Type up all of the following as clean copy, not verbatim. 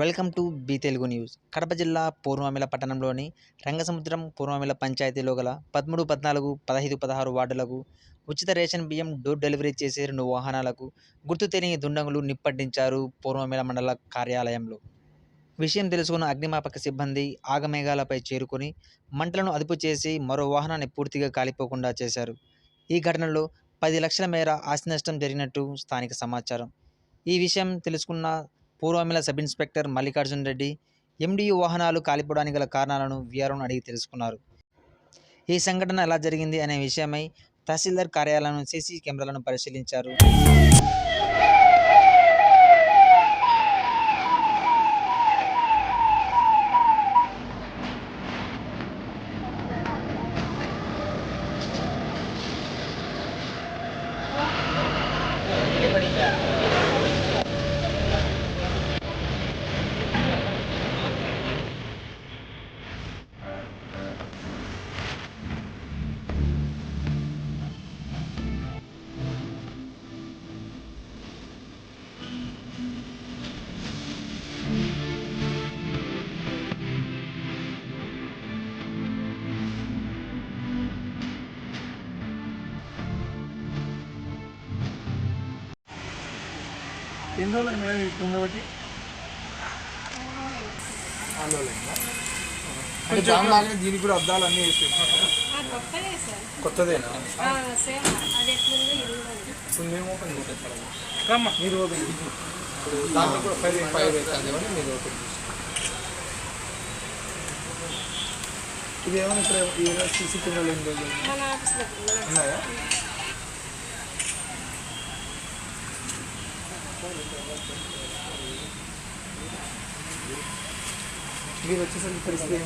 Welcome to be Telugu news. Kadapa జిల్లా పూర్వమిల పట్టణంలోని రంగసముద్రం పూర్వమిల పంచాయతీలో గల 13, 14, 15, 16 వార్డులకు ఉచిత రేషన్ బియ్యం డోర్ డెలివరీ చేసే 2 వాహనాలకు గుర్తు తెలియని దుండగులు నిప్పంటించారు పూర్వమిల మండల కార్యాలయంలో. విషయం తెలుసుకున్న అగ్నిమాపక సిబ్బంది ఆగమేఘాలపై చేరుకొని మంటలను అదుపు చేసి మరో వాహనాన్ని పూర్తిగా కాలిపోకుండా చేశారు. ఈ ఘటనలో 10 లక్షల మేర ఆస్తి నష్టం జరిగినట్టు స్థానిక సమాచారం. ఈ విషయం తెలుసుకున్న పూర్వమిల sub inspector Mallikarjun Reddy MDU వాహనాలు కాలిపోవడానికి గల కారణాలను వీఆర్ఓను అడిగి తెలుసుకున్నారు. ఈ సంఘటన ఎలా జరిగింది అనే విషయమై తహసీల్దార్ కార్యాలయం సీసీ కెమెరాలను పరిశీలించారు. ఎన్ని రోజులు ఇప్పుడు బట్టి అంటే జామ్ లాగానే దీనికి కూడా అద్దాలు అన్నీ వేసి కొత్తదేనా మేము ఓపెన్ చేస్తాం మీరు ఓపెన్ దాంట్లో కూడా 5 అవుతుంది మీరు ఓపెన్ చేసి ఇది ఏమైనా ఇక్కడ సీసీ కెమెరాలు ఏం లేదు ఉన్నాయా? మీరు వచ్చేసరికి పరిస్థితి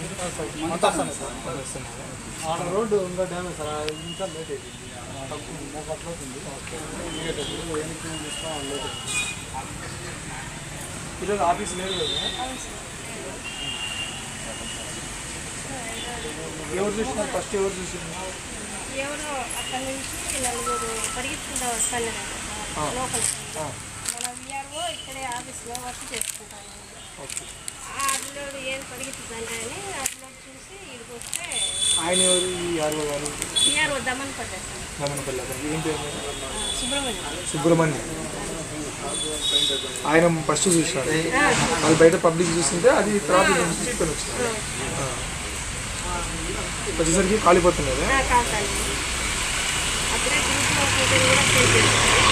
రోడ్డు ఇంకా డ్యామేజ్ సార్ ఇంకా లేట్ అయిపోయింది అట్లా అవుతుంది ఈరోజు ఆఫీస్ లేదు కదా ఎవరు చూసినారు ఫస్ట్ ఎవరు చూసినారు ఎవరో అక్కడి నుంచి నలుగురు పరిగెత్తుకుంటూ వస్తాను లోకల్ మన విఆర్ఓ ఇక్కడే ఆఫీస్లో వర్క్ చేసుకుంటాను. ఆ అప్లోడ్ ఏం పరిగెత్తుతుంటే అని అప్లోడ్ చూసి ఇక్కడికి వస్తే ఆయన ఎవరు గారు విఆర్ఓ దమన్పల్లి ఏం పేరు సుబ్రహ్మణ్యం ఆయన ఫస్ట్ చూసినారు వాళ్ళు బయట పబ్లిక్ చూస్తుంటే అది తర్వాత తీసుకొని వచ్చినారు వచ్చేసరికి కాలిపోతున్నది అప్పుడే గ్రూప్లో కూడా